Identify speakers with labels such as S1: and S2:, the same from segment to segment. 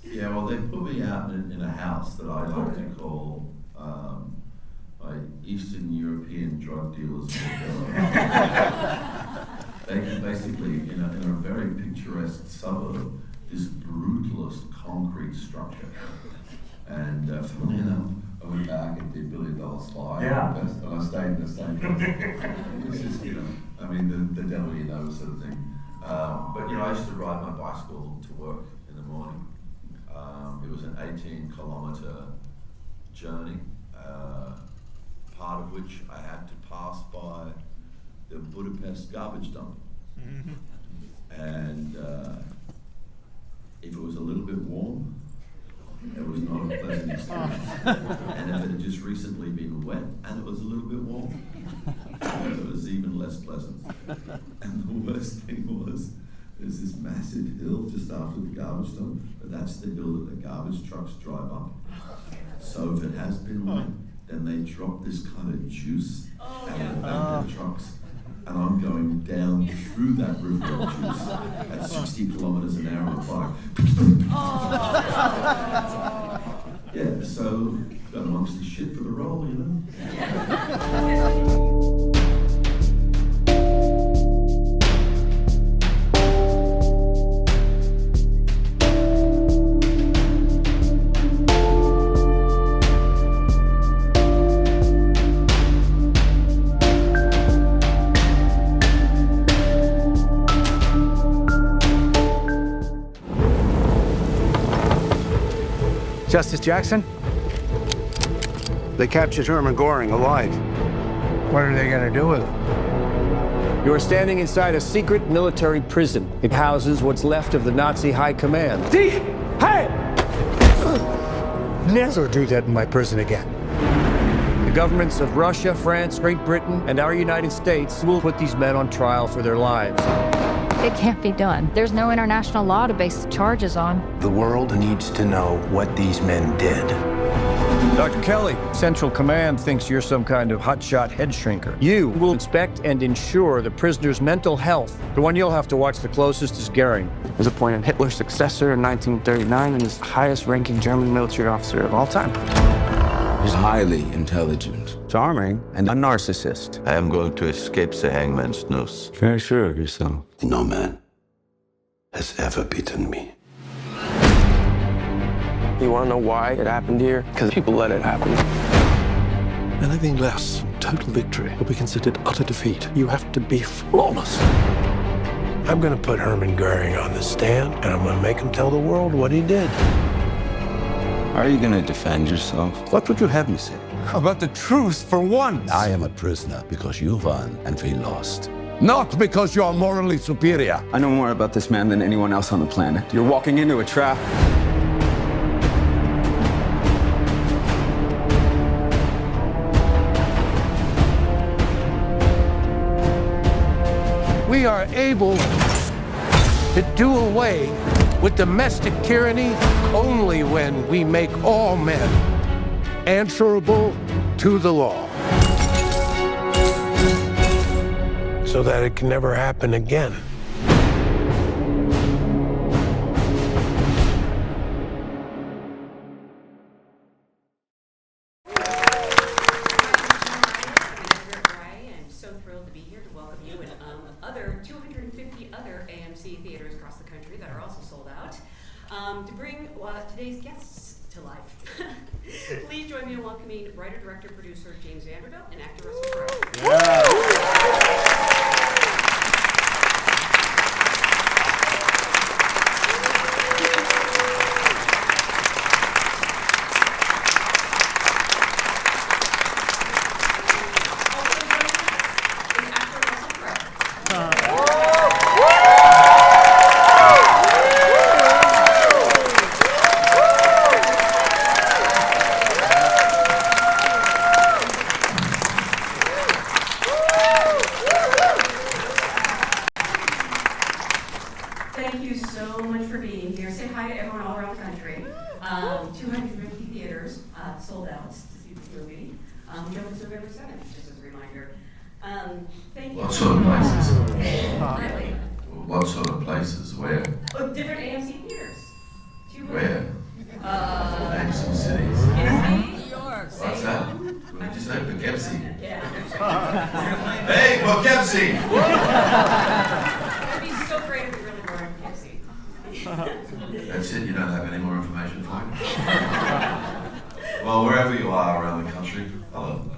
S1: Yeah, well, they put me out in a house that I like to call by Eastern European drug dealers. They can basically, in a very picturesque suburb, this brutalist concrete structure. And funnily enough, I went back and did $1 Billion Spy, and I stayed in the same place. This is, I mean, the devil you know sort of thing. But I used to ride my bicycle to work in the morning. It was an 18-kilometer journey, part of which I had to pass by the Budapest garbage dump. And if it was a little bit warm, it was not a pleasant experience. And if it had just recently been wet and it was a little bit warm, it was even less pleasant. And the worst thing was, there's this massive hill just after the garbage dump, but that's the hill that the garbage trucks drive up. So if it has been wet, then they drop this kind of juice out of the back of the trucks. And I'm going down through that river of juice at 60 kilometers an hour on a bike. Yeah, so got amongst the shit for the role,
S2: Justice Jackson?
S3: They captured Herman Goring alive.
S2: What are they gonna do with him?
S4: You are standing inside a secret military prison. It houses what's left of the Nazi high command.
S2: Hey! Never do that in my prison again.
S4: The governments of Russia, France, Great Britain, and our United States will put these men on trial for their lives.
S5: It can't be done. There's no international law to base the charges on.
S3: The world needs to know what these men did.
S4: Dr. Kelly, Central Command thinks you're some kind of hotshot head shrinker. You will inspect and ensure the prisoner's mental health. The one you'll have to watch the closest is Goering.
S6: He was appointed Hitler's successor in 1939 and is the highest-ranking German military officer of all time.
S7: He's highly intelligent,
S6: Charming, and a narcissist.
S7: I am going to escape the hangman's noose.
S6: Very sure of yourself.
S3: No man has ever beaten me.
S6: You want to know why it happened here? Because people let it happen.
S8: Anything less than total victory will be considered utter defeat. You have to be flawless.
S3: I'm gonna put Herman Goring on the stand, and I'm gonna make him tell the world what he did.
S7: Are you going to defend yourself?
S9: What would you have me say?
S8: About the truth for once.
S9: I am a prisoner because you won and we lost. Not because you are morally superior.
S6: I know more about this man than anyone else on the planet. You're walking into a trap.
S2: We are able to do away with domestic tyranny only when we make all men answerable to the law. So that it can never happen again.
S10: I'm so thrilled to be here to welcome you and other 250 other AMC theaters across the country that are also sold out, to bring today's guests to life. Please join me in welcoming writer, director, producer James Vanderbilt and actor Russell Crowe. Thank you so much for being here. Say hi to everyone all around the country. 250 theaters sold out to see this movie. We opens November 7th, just as a reminder. Thank you.
S1: What sort of places?
S10: Really?
S1: What sort of places? Where?
S10: Oh, different AMC theaters.
S1: Where? Hey, Poughkeepsie!
S10: It'd be so great if we really were in Poughkeepsie.
S1: That's it, you don't have any more information for me? Well, wherever you are around the country, hello.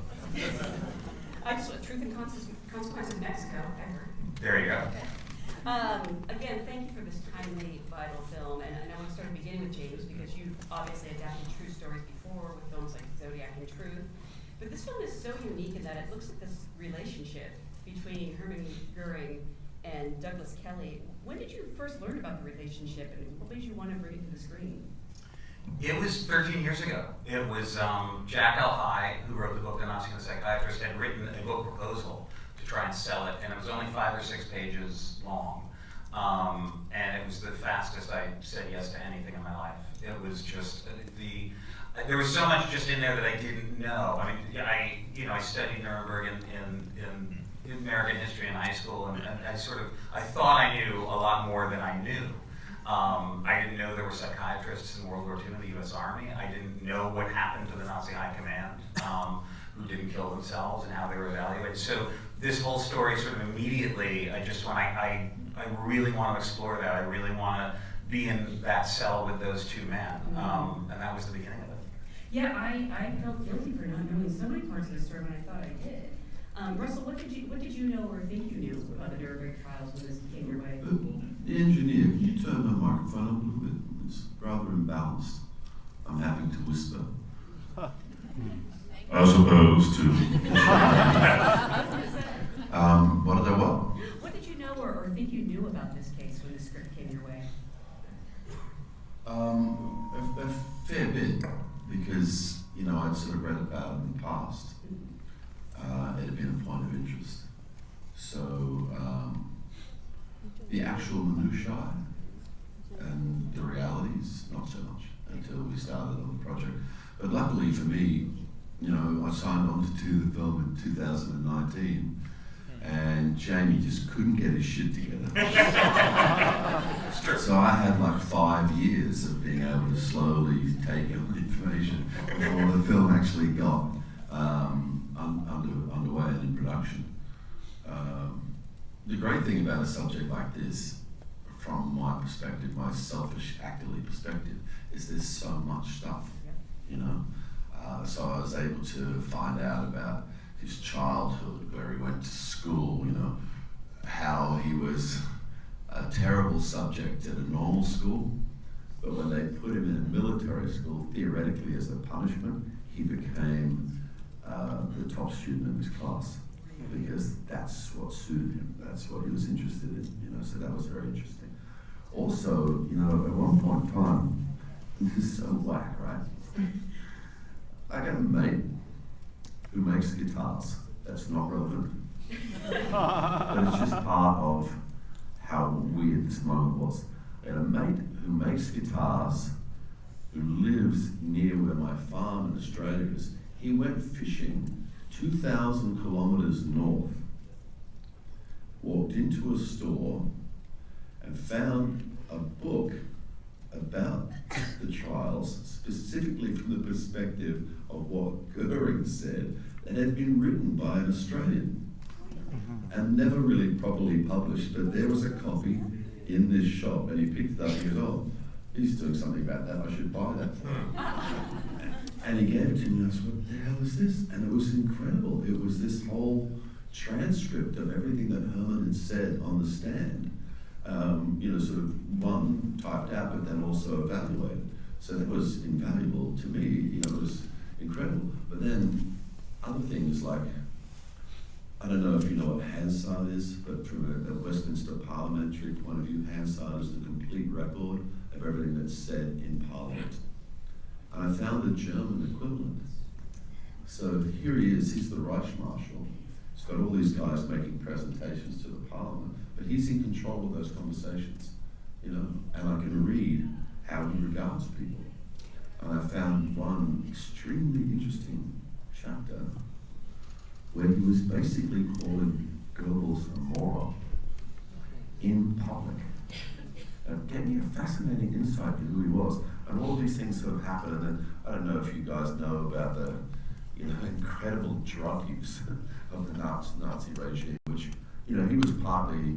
S10: I just want Truth and Consequence of Mexico, ever.
S11: There you go.
S10: Again, thank you for this timely, vital film, and I want to start at the beginning with James, because you've obviously adapted true stories before with films like Zodiac and Truth, but this film is so unique in that it looks at this relationship between Herman Goering and Douglas Kelly. When did you first learn about the relationship, and what made you want to bring it to the screen?
S11: It was 13 years ago. It was Jack L. High, who wrote the book The Nazi and the Psychiatrist, had written a book proposal to try and sell it, and it was only 5 or 6 pages long. And it was the fastest I said yes to anything in my life. It was just there was so much just in there that I didn't know. I mean, I studied Nuremberg in American history in high school, and I thought I knew a lot more than I knew. I didn't know there were psychiatrists in World War II in the U.S. Army. I didn't know what happened to the Nazi High Command, who didn't kill themselves and how they were evaluated. So this whole story sort of immediately, I really want to explore that. I really want to be in that cell with those 2 men, and that was the beginning of it.
S10: Yeah, I felt guilty for not knowing so many parts of the story when I thought I did. Russell, what did you know or think you knew about the Nuremberg trials when this came your way?
S1: The engineer, can you turn my microphone up a little bit? It's rather imbalanced. I'm having to whisper. As opposed to. What did I what?
S10: What did you know or think you knew about this case when the script came your way?
S1: A fair bit, because I'd sort of read about it in the past. It had been a point of interest. So the actual minutiae and the realities, not so much until we started on the project. But luckily for me, I signed on to do the film in 2019, and Jamie just couldn't get his shit together. So I had like 5 years of being able to slowly take in information before the film actually got underway and in production. The great thing about a subject like this, from my perspective, my selfish actorly perspective, is there's so much stuff, So I was able to find out about his childhood, where he went to school, how he was a terrible subject at a normal school, but when they put him in a military school, theoretically as a punishment, he became the top student in his class, because that's what suited him, that's what he was interested in, so that was very interesting. Also, at one point in time, this is so whack, right? I got a mate who makes guitars. That's not relevant. But it's just part of how weird this moment was. I had a mate who makes guitars, who lives near where my farm in Australia is. He went fishing 2,000 kilometers north, walked into a store, and found a book about the trials, specifically from the perspective of what Goering said, that had been written by an Australian and never really properly published, but there was a copy in this shop, and he picked it up and he goes, oh, he's doing something about that, I should buy that for him. And he gave it to me, and I said, what the hell is this? And it was incredible. It was this whole transcript of everything that Herman had said on the stand, sort of one typed out, but then also evaluated. So that was invaluable to me, it was incredible. But then other things like, I don't know if you know what Hansard is, but from a Westminster parliamentary point of view, Hansard is the complete record of everything that's said in Parliament. And I found the German equivalent. So here he is, he's the Reich Marshal. He's got all these guys making presentations to the Parliament, but he's in control of those conversations, and I can read how he regards people. And I found one extremely interesting chapter where he was basically calling Goebbels a moron in public. It gave me a fascinating insight to who he was. And all these things sort of happened, and then I don't know if you guys know about the incredible drug use of the Nazi regime, which, he was partly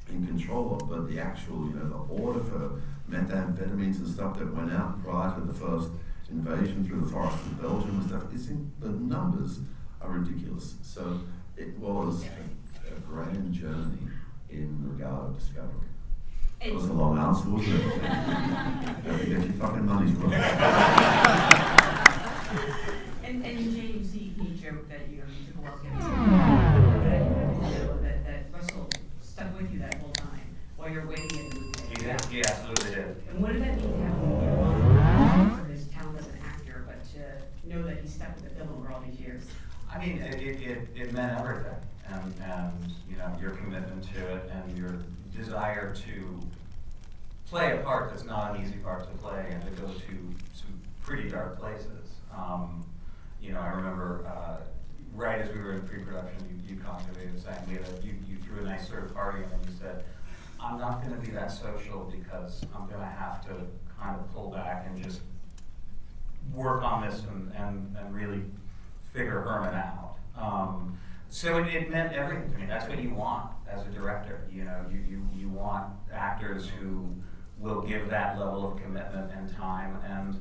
S1: in control of, but the actual, the order for methamphetamines and stuff that went out prior to the first invasion through the forest of Belgium and stuff, the numbers are ridiculous. So it was a grand journey in regard of discovery. It was a long answer, wasn't it? Don't get your fucking money's worth.
S10: And James, he joked that you took a walk in that Russell stuck with you that whole time while you're waiting in the movie.
S11: He did. He absolutely did.
S10: And what did that mean to have for his talent as an actor, but to know that he stuck with the film for all these years?
S11: I mean, it meant everything, and your commitment to it, and your desire to play a part that's not an easy part to play, and to go to some pretty dark places. I remember right as we were in pre-production, you come to me and saying, you threw a nice sort of party, and then you said, I'm not going to be that social because I'm going to have to kind of pull back and just work on this and really figure Herman out. So it meant everything to me. That's what you want as a director. You want actors who will give that level of commitment and time, and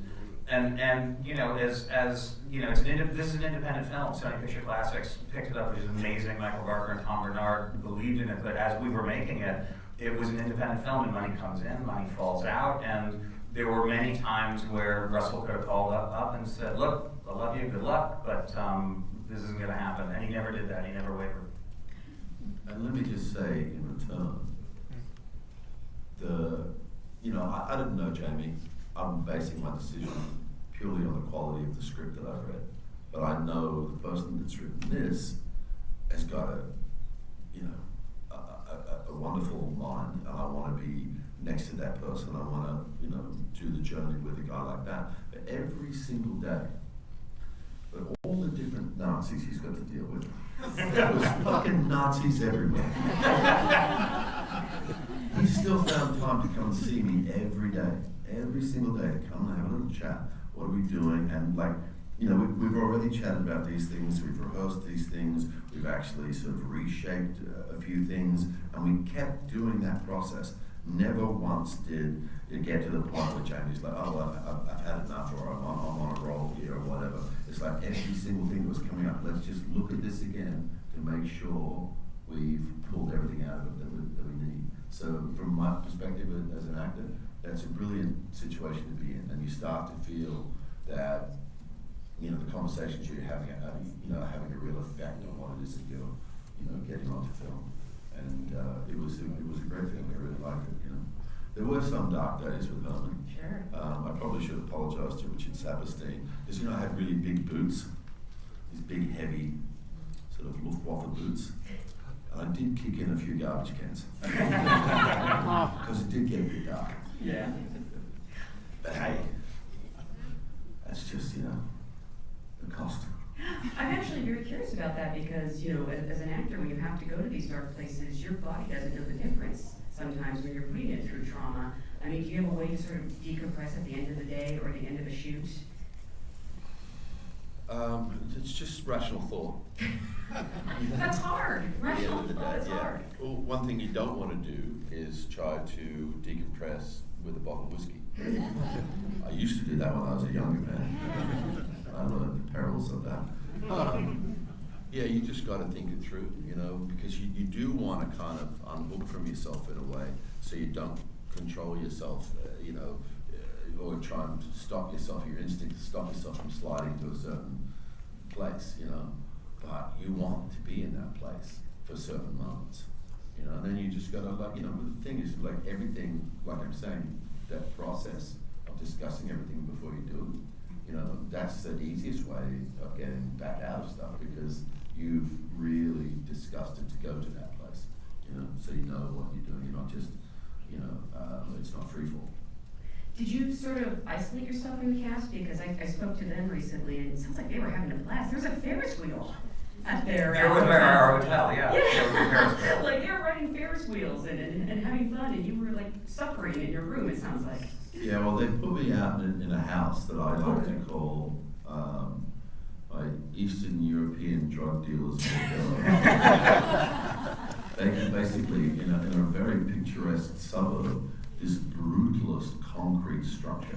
S11: this is an independent film. Sony Pictures Classics picked it up, which is amazing. Michael Barker and Tom Bernard believed in it, but as we were making it, it was an independent film, and money comes in, money falls out, and there were many times where Russell could have called up and said, look, I love you, good luck, but this isn't going to happen. And he never did that. He never wavered.
S1: And let me just say in return, I didn't know Jamie. I'm basing my decision purely on the quality of the script that I've read. But I know the person that's written this has got a wonderful mind, and I want to be next to that person. I want to, do the journey with a guy like that. But every single day, but all the different Nazis he's got to deal with, there was fucking Nazis everywhere. He still found time to come and see me every day, every single day, to come and have a little chat. What are we doing? And we've already chatted about these things, we've rehearsed these things, we've actually sort of reshaped a few things, and we kept doing that process. Never once did it get to the point where Jamie's like, oh, well, I've had enough, or I'm on a roll here, or whatever. It's like every single thing that was coming up, let's just look at this again to make sure we've pulled everything out of it that we need. So from my perspective as an actor, that's a brilliant situation to be in, and you start to feel that the conversations you're having are having a real effect on what it is that you're getting onto film. And it was a great film. I really liked it. There were some dark days with Herman.
S10: Sure.
S1: I probably should apologize to Richard Saperstein, because I had really big boots, these big heavy sort of Luftwaffe boots. And I did kick in a few garbage cans because it did get a bit dark.
S10: Yeah.
S1: But hey, that's just the cost.
S10: I'm actually very curious about that because, as an actor, when you have to go to these dark places, your body doesn't know the difference sometimes when you're putting it through trauma. I mean, do you have a way to sort of decompress at the end of the day or the end of a shoot?
S1: It's just rational thought.
S10: That's hard. Rational thought is hard.
S1: Well, one thing you don't want to do is try to decompress with a bottle of whiskey. I used to do that when I was a younger man. I learned the perils of that. You just got to think it through, because you do want to kind of unhook from yourself in a way, so you don't control yourself, or try and stop yourself, your instinct to stop yourself from sliding to a certain place, but you want to be in that place for certain moments, and then you just got to, the thing is, everything, like I'm saying, that process of discussing everything before you do it, that's the easiest way of getting back out of stuff, because you've really discussed it to go to that place, so you know what you're doing. You're not just, it's not free fall.
S10: Did you sort of isolate yourself in the cast? Because I spoke to them recently, and it sounds like they were having a blast. There was a Ferris wheel at their
S11: our hotel, yeah.
S10: Like they were riding Ferris wheels and having fun, and you were like suffering in your room, it sounds like.
S1: Yeah, well, they put me out in a house that I like to call by Eastern European drug dealers. They can basically, in a very picturesque suburb, this brutalist concrete structure.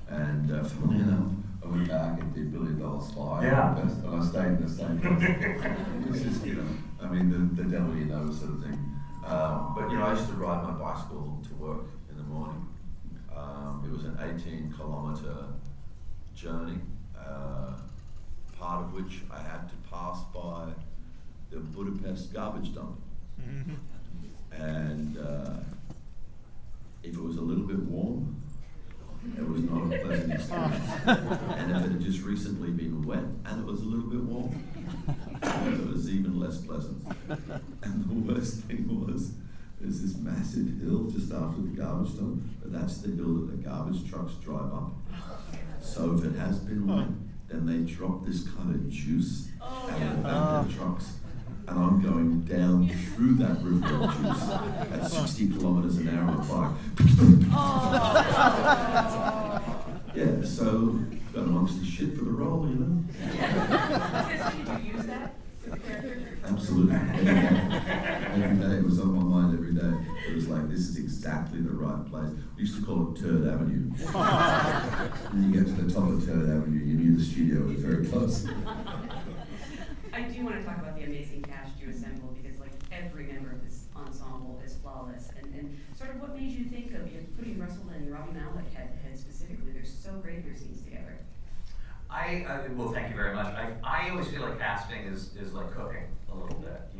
S1: And funnily enough, I went back and did $1 Billion Spy,
S11: Yeah.
S1: and I stayed in the same place. It's just, I mean, the devil you know sort of thing. But I used to ride my bicycle to work in the morning. It was an 18-kilometer journey, part of which I had to pass by the Budapest garbage dump. And if it was a little bit warm, it was not a pleasant experience. And if it had just recently been wet and it was a little bit warm, it was even less pleasant. And the worst thing was, there's this massive hill just after the garbage dump, but that's the hill that the garbage trucks drive up. So if it has been wet, then they drop this kind of juice out of the back of the trucks. And I'm going down through that river of juice at 60 kilometers an hour on a bike. Yeah, so got amongst the shit for the role,
S10: Did you use that for the character?
S1: Absolutely. Every day, it was on my mind every day. It was like, this is exactly the right place. We used to call it Turd Avenue. When you get to the top of Turd Avenue, you knew the studio was very close.
S10: I do want to talk about the amazing cast you assembled, because like every member of this ensemble is flawless. And sort of what made you think of putting Russell and Robbie Malek head specifically? They're so great in your scenes together.
S11: Well, thank you very much. I always feel like casting is like cooking a little bit, and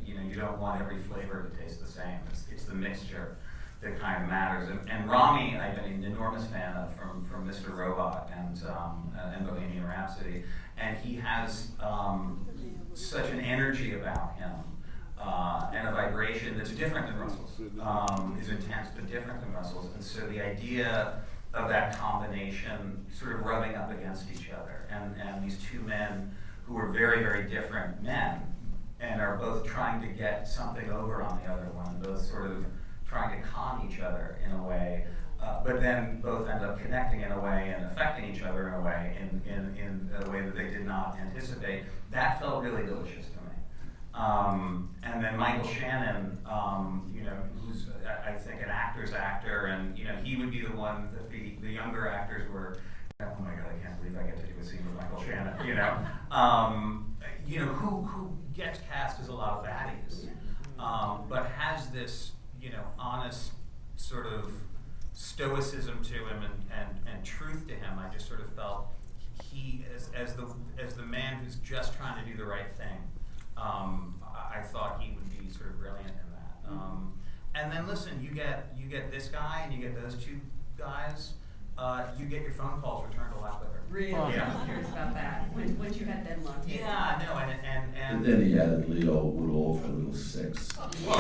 S11: you don't want every flavor to taste the same. It's the mixture that kind of matters. And Rami, I've been an enormous fan of from Mr. Robot and Bohemian Rhapsody, and he has such an energy about him and a vibration that's different than Russell's. Is intense but different than Russell's, and so the idea of that combination sort of rubbing up against each other, and these two men who are very, very different men and are both trying to get something over on the other one, both sort of trying to con each other in a way, but then both end up connecting in a way and affecting each other in a way, in a way that they did not anticipate. That felt really delicious to me. And then Michael Shannon, who's I think an actor's actor, and he would be the one that the younger actors were. Oh my God, I can't believe I get to do a scene with Michael Shannon. Who gets cast as a lot of baddies, but has this honest sort of stoicism to him and truth to him. I just sort of felt he, as the man who's just trying to do the right thing. I thought he would be sort of brilliant in that. And then listen, you get this guy and you get those two guys. You get your phone calls returned a lot quicker.
S10: Really?
S11: Yeah.
S10: I'm curious about that. Once you had them locked in.
S11: Yeah, no, and
S1: But then he added Leo Woodall for a little sex. Oh,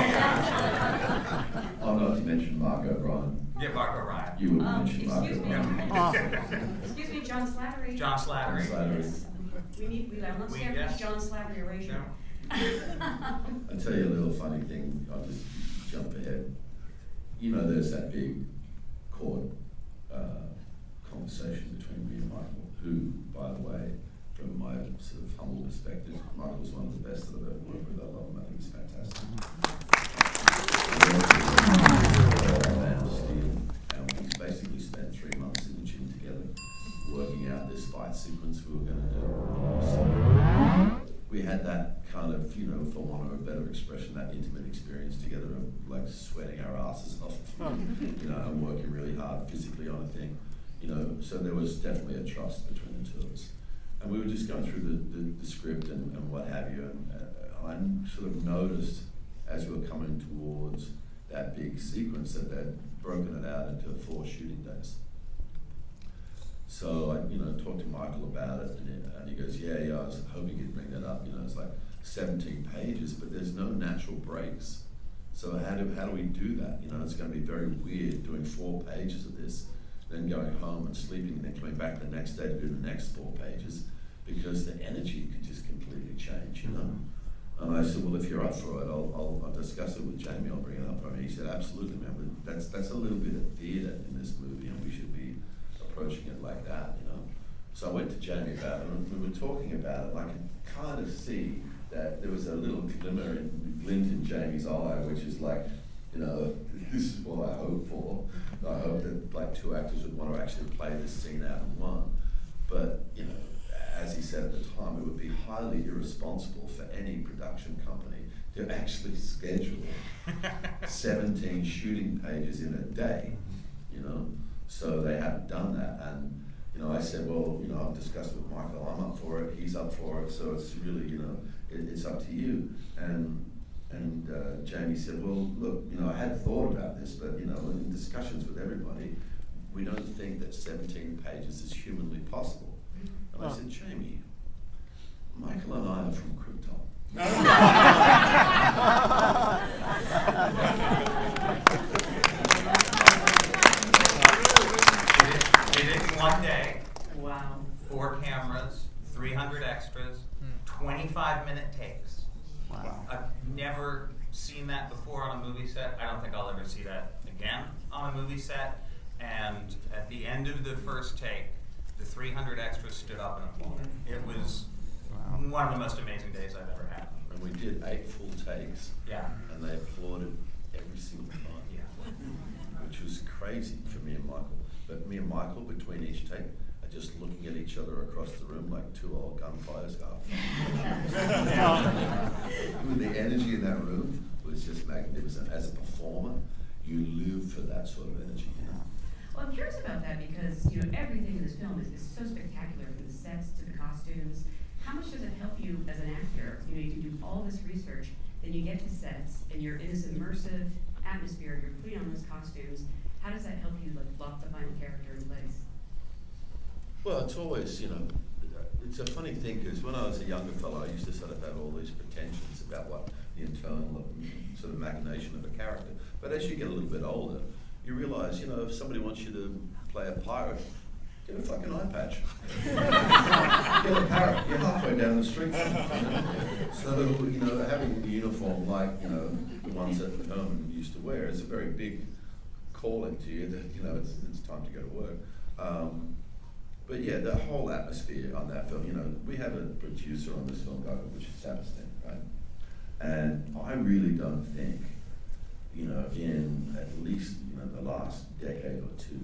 S1: not to mention Mark O'Brien.
S11: Yeah, Mark O'Brien.
S1: You would mention Mark O'Brien.
S10: Excuse me, John Slattery.
S11: John Slattery.
S10: Yes. Let's stand for John Slattery erasure.
S1: I'll tell you a little funny thing. I'll just jump ahead. There's that big court conversation between me and Michael, who, by the way, from my sort of humble perspective, Michael's one of the best that I've ever worked with. I love him. I think he's fantastic. Man of Steel, and we basically spent 3 months in the gym together, working out this fight sequence we were going to do. So we had that kind of, for want of a better expression, that intimate experience together of like sweating our asses off, and working really hard physically on a thing. So there was definitely a trust between the two of us. And we were just going through the script and what have you, and I sort of noticed as we were coming towards that big sequence that they'd broken it out into 4 shooting days. So I talked to Michael about it, and he goes, yeah, I was hoping you'd bring that up. It's like 17 pages, but there's no natural breaks. So how do we do that? It's going to be very weird doing 4 pages of this, then going home and sleeping, and then coming back the next day to do the next 4 pages, because the energy could just completely change, And I said, well, if you're up for it, I'll discuss it with Jamie. I'll bring it up. He said, absolutely, man. But that's a little bit of theatre in this movie, and we should be approaching it like that, So I went to Jamie about it, and we were talking about it, and I could kind of see that there was a little glint in Jamie's eye, which is like, you know, this is what I hope for. I hope that like 2 actors would want to actually play this scene out in one. But, you know, as he said at the time, it would be highly irresponsible for any production company to actually schedule 17 shooting pages in a day, you know? So they haven't done that. And, you know, I said, well, you know, I've discussed with Michael, I'm up for it, he's up for it, so it's really, you know, it's up to you. And Jamie said, well, look, you know, I had thought about this, but, you know, in discussions with everybody, we don't think that 17 pages is humanly possible. And I said, Jamie, Michael and I are from Krypton.
S11: Did it in one day.
S10: Wow.
S11: 4 cameras, 300 extras, 25-minute takes.
S6: Wow.
S11: I've never seen that before on a movie set. I don't think I'll ever see that again on a movie set. And at the end of the first take, the 300 extras stood up and applauded. It was one of the most amazing days I've ever had.
S1: And we did 8 full takes.
S11: Yeah.
S1: And they applauded every single time.
S11: Yeah.
S1: Which was crazy for me and Michael. But me and Michael, between each take, are just looking at each other across the room like 2 old gunfighters going. The energy in that room was just magnificent. As a performer, you live for that sort of energy, you know?
S10: Well, I'm curious about that because, you know, everything in this film is so spectacular, from the sets to the costumes. How much does it help you as an actor? You know, you do all this research, then you get to sets, and you're in this immersive atmosphere, you're putting on those costumes. How does that help you, like, lock the final character in place?
S1: Well, it's always, you know, it's a funny thing because when I was a younger fellow, I used to sort of have all these pretensions about what the internal sort of machination of a character. But as you get a little bit older, you realize, you know, if somebody wants you to play a pirate, get a fucking eye patch. Get a parrot. You're halfway down the street. So, you know, having a uniform like, you know, the ones that Herman used to wear is a very big calling to you that, you know, it's time to go to work. But yeah, the whole atmosphere on that film, you know, we have a producer on this film, which is Sebastian, right? And I really don't think, you know, in at least, you know, the last decade or two,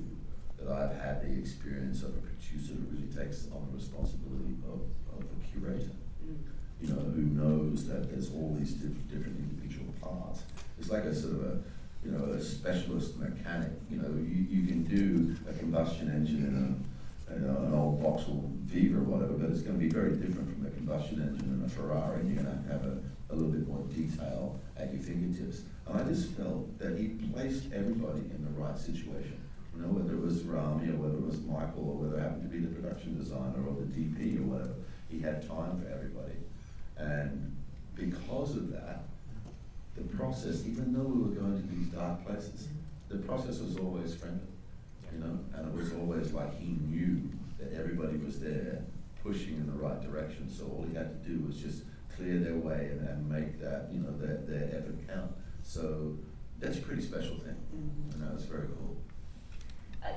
S1: that I've had the experience of a producer who really takes on the responsibility of a curator. You know, who knows that there's all these different individual parts. It's like a sort of a, you know, a specialist mechanic. You know, you can do a combustion engine in an old Vauxhall Viva or whatever, but it's going to be very different from a combustion engine in a Ferrari, and you're going to have a little bit more detail at your fingertips. And I just felt that he placed everybody in the right situation. You know, whether it was Rami or whether it was Michael or whether it happened to be the production designer or the DP or whatever, he had time for everybody. And because of that, the process, even though we were going to these dark places, the process was always friendly. You know, and it was always like he knew that everybody was there pushing in the right direction, so all he had to do was just clear their way and make that, you know, their effort count. So that's a pretty special thing, and that was very cool.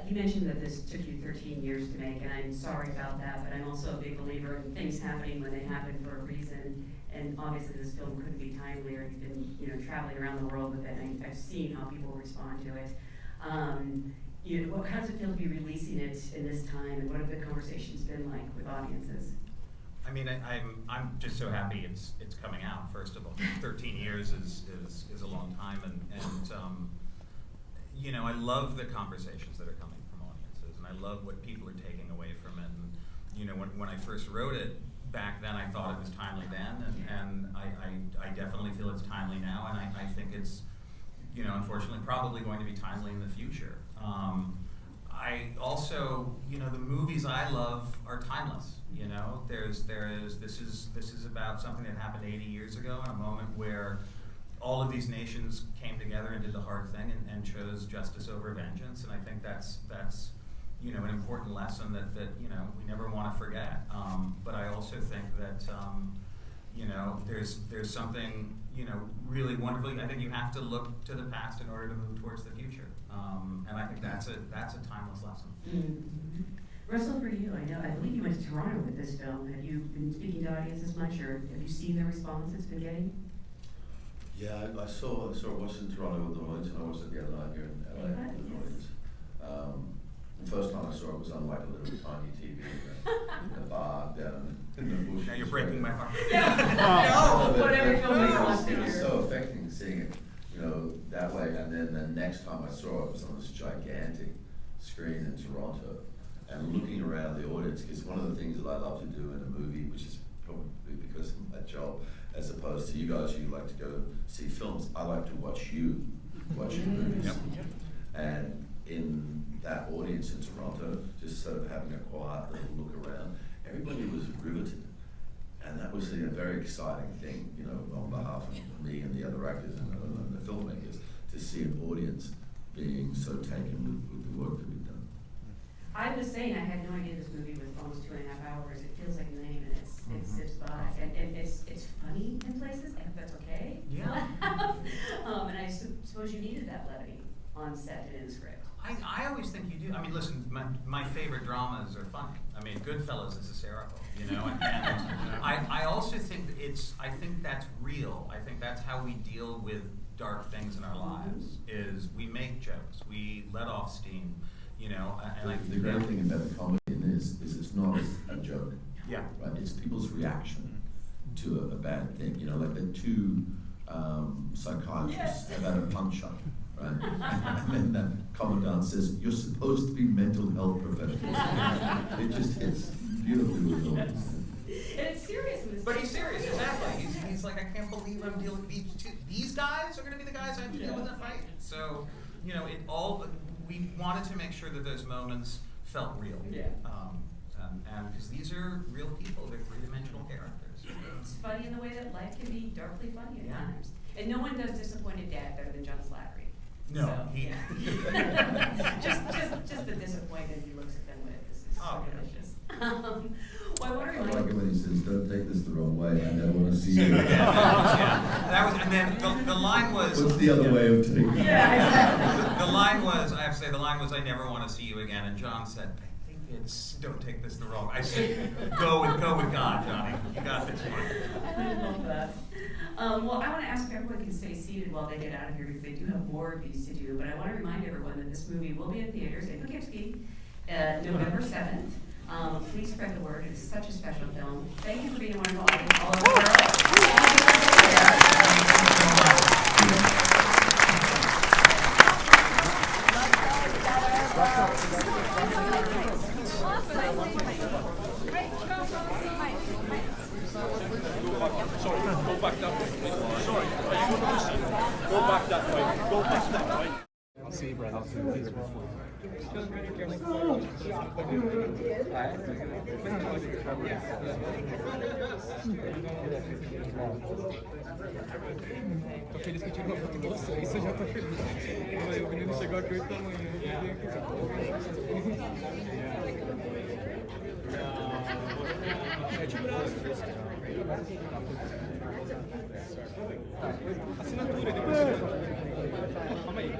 S10: You mentioned that this took you 13 years to make, and I'm sorry about that, but I'm also a big believer in things happening when they happen for a reason, and obviously this film couldn't be timelier. You've been, you know, traveling around the world with it, and I've seen how people respond to it. You know, how does it feel to be releasing it in this time, and what have the conversations been like with audiences?
S11: I mean, I'm just so happy it's coming out. First of all, 13 years is a long time, and you know, I love the conversations that are coming from audiences, and I love what people are taking away from it. And you know, when I first wrote it back then, I thought it was timely then, and I definitely feel it's timely now, and I think it's, you know, unfortunately probably going to be timely in the future. I also, you know, the movies I love are timeless. You know, this is about something that happened 80 years ago, in a moment where all of these nations came together and did the hard thing and chose justice over vengeance. And I think that's you know, an important lesson that you know, we never want to forget. But I also think that you know, there's something, you know, really wonderful. I think you have to look to the past in order to move towards the future. And I think that's a timeless lesson.
S10: Mm-hmm. Russell, for you, I believe you went to Toronto with this film. Have you been speaking to audiences much, or have you seen the response it's been getting?
S1: Yeah, I saw Washington, Toronto with the audience, and I watched it the other night here in LA with the audience. The first time I saw it was on like a little tiny TV in a bar down in the bush.
S11: Now you're breaking my heart.
S10: No, whatever filmmaker wants to
S1: It was
S10: hear.
S1: so affecting seeing it, that way. And then the next time I saw it was on this gigantic screen in Toronto, and looking around the audience, because one of the things that I love to do in a movie, which is probably because of my job, as opposed to you guys, you like to go see films, I like to watch you watching movies.
S11: Yep.
S1: And in that audience in Toronto, just sort of having a quiet little look around, everybody was riveted. And that was a very exciting thing, on behalf of me and the other actors and the filmmakers, to see an audience being so taken with the work that we've done.
S10: I was saying, I had no idea this movie was almost 2.5 hours. It feels like 90 minutes. It zips by, and it's funny in places. I hope that's okay.
S11: Yeah.
S10: And I suppose you needed that levity on set and in the script.
S11: I always think you do. I mean, listen, my favorite dramas are funny. I mean, Goodfellas is hysterical, and I also think I think that's real. I think that's how we deal with dark things in our lives, is we make jokes, we let off steam, and I think
S1: the great thing about the comedy in this is it's not a joke.
S11: Yeah.
S1: Right? It's people's reaction to a bad thing. Like the two psychiatrists about a punch up, right? And then the commandant says, "You're supposed to be mental health professionals." It just hits beautifully with the audience.
S10: And it's serious in this.
S11: But he's serious, exactly. He's like, I can't believe I'm dealing with these guys are going to be the guys I have to deal with in a fight. So, we wanted to make sure that those moments felt real.
S10: Yeah.
S11: And because these are real people, they're three-dimensional characters.
S10: It's funny in the way that life can be darkly funny at
S11: Yeah.
S10: times. And no one does Disappointed Dad better than John Slattery.
S11: No,
S10: So,
S11: he.
S10: just the disappointment he looks at them with is so delicious. Well, I want to
S1: I
S10: remind
S1: like it when he says, "Don't take this the wrong way, I never want to see you."
S11: That was, and then the line was.
S1: What's the other way of taking it?
S10: Yeah,
S11: The line was, I have to say, I never want to see you again. And John said, I think it's, don't take this the wrong way. I said, go with God, Johnny. You got this one.
S10: I love that. Well, I want to ask if everyone can stay seated while they get out of here, because they do have more of these to do. But I want to remind everyone that this movie will be in theaters in Poughkeepsie, November 7th. Please spread the word. It's such a special film. Thank you for being a wonderful audience. All over the world.
S8: Go back that way. Sorry. Go back that way. Go back that way. I'll see you, Brad. I'll see you.
S12: Tô feliz que eu tive uma foto com você, isso eu já tô feliz. O menino chegou aqui 8 da manhã. É de braço. Assinatura, depois você... Calma aí.